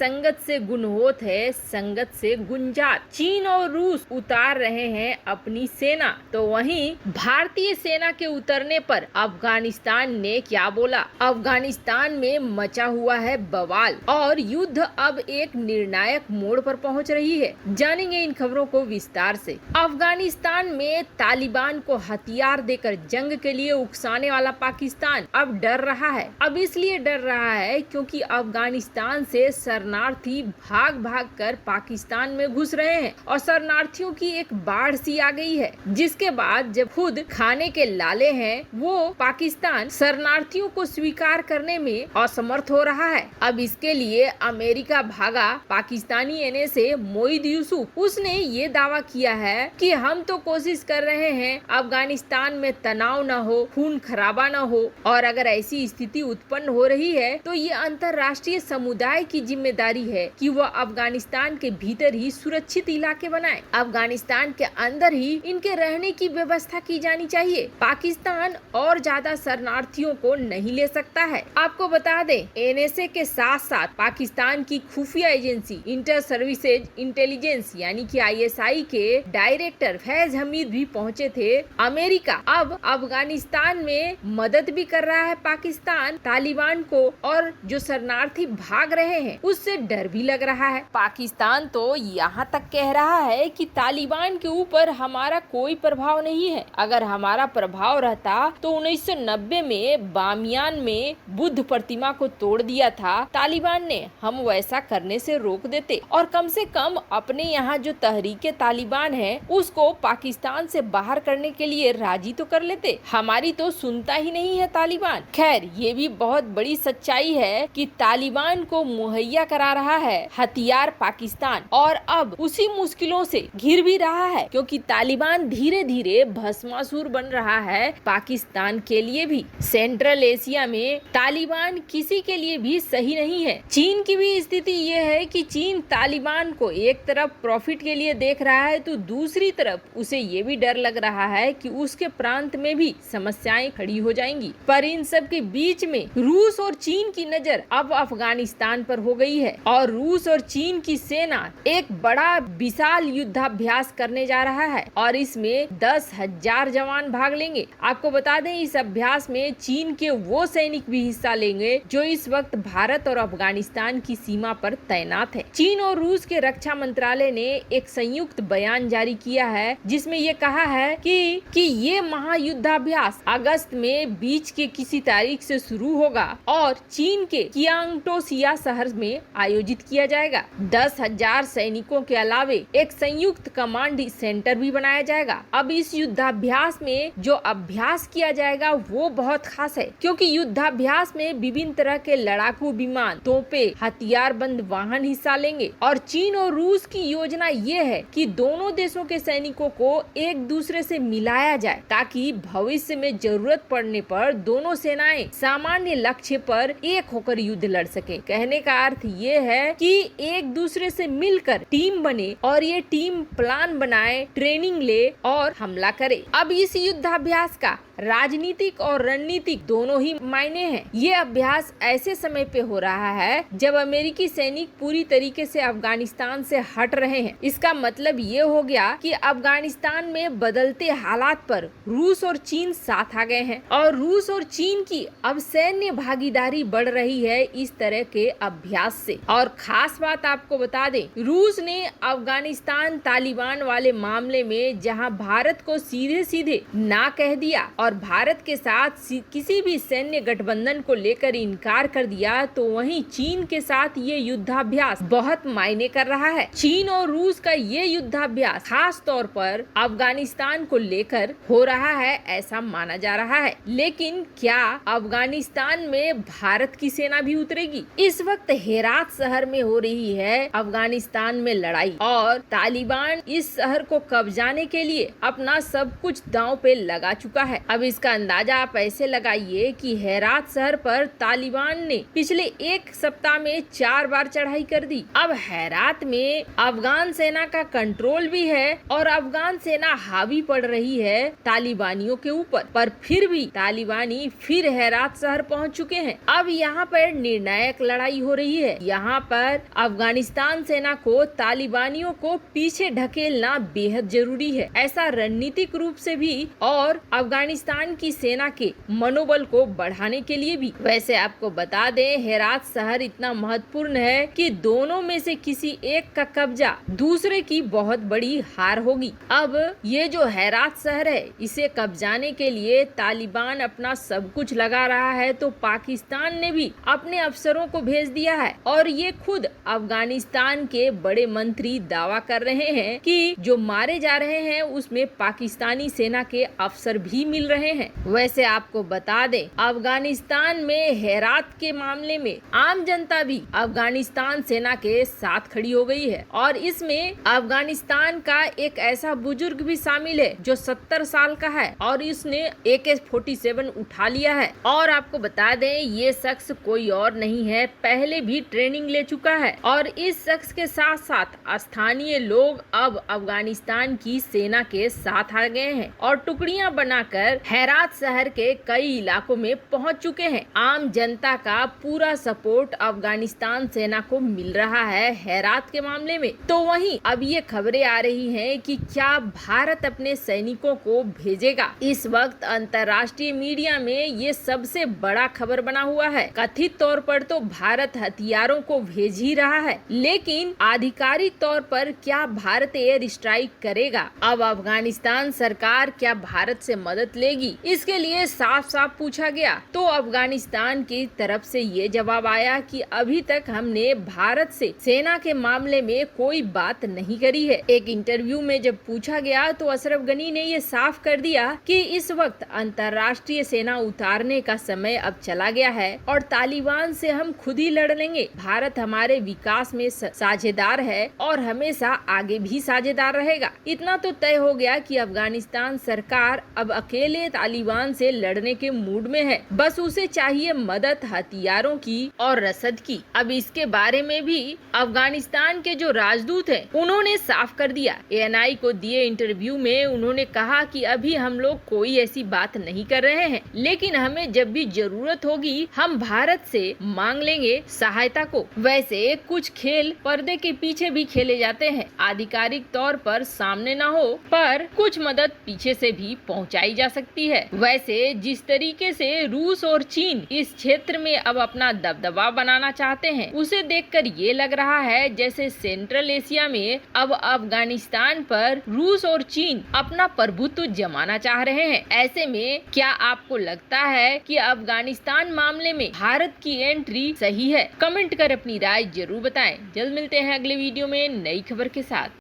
संगत से गुण होत है, संगत से गुंजात। चीन और रूस उतार रहे हैं अपनी सेना, तो वहीं भारतीय सेना के उतरने पर अफगानिस्तान ने क्या बोला? अफगानिस्तान में मचा हुआ है बवाल और युद्ध अब एक निर्णायक मोड़ पर पहुंच रही है। जानेंगे इन खबरों को विस्तार से। अफगानिस्तान में तालिबान को हथियार देकर जंग के लिए उकसाने वाला पाकिस्तान अब डर रहा है। अब इसलिए डर रहा है क्योंकि अफगानिस्तान से शरणार्थी भाग भाग कर पाकिस्तान में घुस रहे हैं और शरणार्थियों की एक बाढ़ सी आ गई है, जिसके बाद जब खुद खाने के लाले हैं वो पाकिस्तान शरणार्थियों को स्वीकार करने में असमर्थ हो रहा है। अब इसके लिए अमेरिका भागा पाकिस्तानी एनएसए मोईद यूसुफ। उसने ये दावा किया है कि हम तो कोशिश कर रहे हैं अफगानिस्तान में तनाव न हो, खून खराबा न हो, और अगर ऐसी स्थिति उत्पन्न हो रही है तो ये अंतर्राष्ट्रीय समुदाय की जिम्मेदारी है कि वह अफगानिस्तान के भीतर ही सुरक्षित इलाके बनाए। अफगानिस्तान के अंदर ही इनके रहने की व्यवस्था की जानी चाहिए। पाकिस्तान और ज्यादा शरणार्थियों को नहीं ले सकता है। आपको बता दें, एनएसए के साथ साथ पाकिस्तान की खुफिया एजेंसी इंटर सर्विसेज इंटेलिजेंस यानी कि आईएसआई के डायरेक्टर फैज हमीद भी पहुंचे थे अमेरिका। अब अफगानिस्तान में मदद भी कर रहा है पाकिस्तान तालिबान को, और जो शरणार्थी भाग रहे हैं उससे डर भी लग रहा है। पाकिस्तान तो यहाँ तक कह रहा है कि तालिबान के ऊपर हमारा कोई प्रभाव नहीं है। अगर हमारा प्रभाव रहता तो 1990 में बामियान में बुद्ध प्रतिमा को तोड़ दिया था तालिबान ने, हम वैसा करने से रोक देते और कम से कम अपने यहाँ जो तहरीके तालिबान है उसको पाकिस्तान से बाहर करने के लिए राजी तो कर लेते। हमारी तो सुनता ही नहीं है तालिबान। खैर, ये भी बहुत बड़ी सच्चाई है कि तालिबान को मुहैया करा रहा है हथियार पाकिस्तान, और अब उसी मुश्किलों से घिर भी रहा है क्योंकि तालिबान धीरे धीरे भस्मासुर बन रहा है पाकिस्तान के लिए भी। सेंट्रल एशिया में तालिबान किसी के लिए भी सही नहीं है। चीन की भी स्थिति ये है कि चीन तालिबान को एक तरफ प्रॉफिट के लिए देख रहा है तो दूसरी तरफ उसे ये भी डर लग रहा है कि उसके प्रांत में भी समस्याएं खड़ी हो जाएंगी। पर इन सब के बीच में रूस और चीन की नजर अब अफगानिस्तान पर हो गई है और रूस और चीन की सेना एक बड़ा विशाल युद्धाभ्यास करने जा रहा है और इसमें 10,000 जवान भाग लेंगे। आपको बता दें, इस अभ्यास में चीन के वो सैनिक भी हिस्सा लेंगे जो इस वक्त भारत और अफगानिस्तान की सीमा पर तैनात है। चीन और रूस के रक्षा मंत्रालय ने एक संयुक्त बयान जारी किया है जिसमें ये कहा है कि ये महायुद्धाभ्यास अगस्त में बीच के किसी तारीख से शुरू होगा और चीन के कियांगटोसिया शहर में आयोजित किया जाएगा। 10,000 सैनिकों के अलावे एक संयुक्त कमांड सेंटर भी बनाया जाएगा। अब इस युद्धाभ्यास में जो अभ्यास किया जाएगा वो बहुत खास है क्योंकि युद्धाभ्यास में विभिन्न तरह के लड़ाकू विमान, तोपें, हथियारबंद वाहन हिस्सा लेंगे और चीन और रूस की योजना ये है कि दोनों देशों के सैनिकों को एक दूसरे से मिलाया जाए ताकि भविष्य में जरूरत पड़ने पर दोनों सेनाएं सामान्य लक्ष्य पर एक होकर युद्ध लड़ सके। कहने का अर्थ ये है कि एक दूसरे से मिलकर टीम बने और ये टीम प्लान बनाए, ट्रेनिंग ले और हमला करे। अब इस युद्धाभ्यास का राजनीतिक और रणनीतिक दोनों ही मायने हैं। ये अभ्यास ऐसे समय पे हो रहा है जब अमेरिकी सैनिक पूरी तरीके से अफगानिस्तान से हट रहे हैं। इसका मतलब ये हो गया कि अफगानिस्तान में बदलते हालात पर रूस और चीन साथ आ गए हैं और रूस और चीन की अब सैन्य भागीदारी बढ़ रही है इस तरह के अभ्यास से। और खास बात आपको बता दें, रूस ने अफगानिस्तान तालिबान वाले मामले में जहां भारत को सीधे सीधे ना कह दिया और भारत के साथ किसी भी सैन्य गठबंधन को लेकर इनकार कर दिया, तो वहीं चीन के साथ ये युद्धाभ्यास बहुत मायने कर रहा है। चीन और रूस का ये युद्धाभ्यास खास तौर पर अफगानिस्तान को लेकर हो रहा है ऐसा माना जा रहा है। लेकिन क्या अफगानिस्तान में भारत की सेना भी उतरेगी? इस वक्त हेरात शहर में हो रही है अफगानिस्तान में लड़ाई और तालिबान इस शहर को कब्जाने के लिए अपना सब कुछ दांव पे लगा चुका है। अब अब इसका अंदाजा आप ऐसे लगाइए कि हेरात शहर पर तालिबान ने पिछले एक सप्ताह में 4 बार चढ़ाई कर दी। अब हेरात में अफगान सेना का कंट्रोल भी है और अफगान सेना हावी पड़ रही है तालिबानियों के ऊपर, पर फिर भी तालिबानी फिर हेरात शहर पहुंच चुके हैं। अब यहाँ पर निर्णायक लड़ाई हो रही है। यहाँ पर अफगानिस्तान सेना को तालिबानियों को पीछे ढकेलना बेहद जरूरी है, ऐसा रणनीतिक रूप से भी और अफगानिस्तान की सेना के मनोबल को बढ़ाने के लिए भी। वैसे आपको बता दें, हेरात शहर इतना महत्वपूर्ण है कि दोनों में से किसी एक का कब्जा दूसरे की बहुत बड़ी हार होगी। अब ये जो हेरात शहर है, इसे कब्जाने के लिए तालिबान अपना सब कुछ लगा रहा है, तो पाकिस्तान ने भी अपने अफसरों को भेज दिया है और ये खुद अफगानिस्तान के बड़े मंत्री दावा कर रहे हैं कि जो मारे जा रहे हैं उसमें पाकिस्तानी सेना के अफसर भी मिल रहे हैं। वैसे आपको बता दें, अफगानिस्तान में हेरात के मामले में आम जनता भी अफगानिस्तान सेना के साथ खड़ी हो गई है और इसमें अफगानिस्तान का एक ऐसा बुजुर्ग भी शामिल है जो 70 साल का है और इसने AK-47 उठा लिया है। और आपको बता दें, ये शख्स कोई और नहीं है, पहले भी ट्रेनिंग ले चुका है और इस शख्स के साथ साथ स्थानीय लोग अब अफगानिस्तान की सेना के साथ आ गए हैं और टुकड़ियां बनाकर हेरात शहर के कई इलाकों में पहुंच चुके हैं। आम जनता का पूरा सपोर्ट अफगानिस्तान सेना को मिल रहा है हेरात के मामले में। तो वहीं अब ये खबरें आ रही हैं कि क्या भारत अपने सैनिकों को भेजेगा। इस वक्त अंतर्राष्ट्रीय मीडिया में ये सबसे बड़ा खबर बना हुआ है। कथित तौर पर तो भारत हथियारों को भेज ही रहा है, लेकिन आधिकारिक तौर पर क्या भारत एयर स्ट्राइक करेगा? अब अफगानिस्तान सरकार क्या भारत से मदद लेगी, इसके लिए साफ साफ पूछा गया तो अफगानिस्तान की तरफ से ये जवाब आया कि अभी तक हमने भारत से सेना के मामले में कोई बात नहीं करी है। एक इंटरव्यू में जब पूछा गया तो अशरफ गनी ने ये साफ कर दिया कि इस वक्त अंतर्राष्ट्रीय सेना उतारने का समय अब चला गया है और तालिबान से हम खुद ही लड़ लेंगे। भारत हमारे विकास में साझेदार है और हमेशा आगे भी साझेदार रहेगा। इतना तो तय हो गया कि अफगानिस्तान सरकार अब अकेले तालिबान से लड़ने के मूड में है, बस उसे चाहिए मदद हथियारों की और रसद की। अब इसके बारे में भी अफगानिस्तान के जो राजदूत हैं, उन्होंने साफ कर दिया। ANI को दिए इंटरव्यू में उन्होंने कहा कि अभी हम लोग कोई ऐसी बात नहीं कर रहे हैं, लेकिन हमें जब भी जरूरत होगी हम भारत से मांग लेंगे सहायता को। वैसे कुछ खेल पर्दे के पीछे भी खेले जाते हैं, आधिकारिक तौर पर सामने न हो, पर कुछ मदद पीछे से भी पहुंचाई जा सकती है। वैसे जिस तरीके से रूस और चीन इस क्षेत्र में अब अपना दबदबा बनाना चाहते हैं, उसे देखकर ये लग रहा है जैसे सेंट्रल एशिया में अब अफगानिस्तान पर रूस और चीन अपना प्रभुत्व जमाना चाह रहे हैं। ऐसे में क्या आपको लगता है कि अफगानिस्तान मामले में भारत की एंट्री सही है? कमेंट कर अपनी राय जरूर बताएं। जल्द मिलते हैं अगले वीडियो में नई खबर के साथ।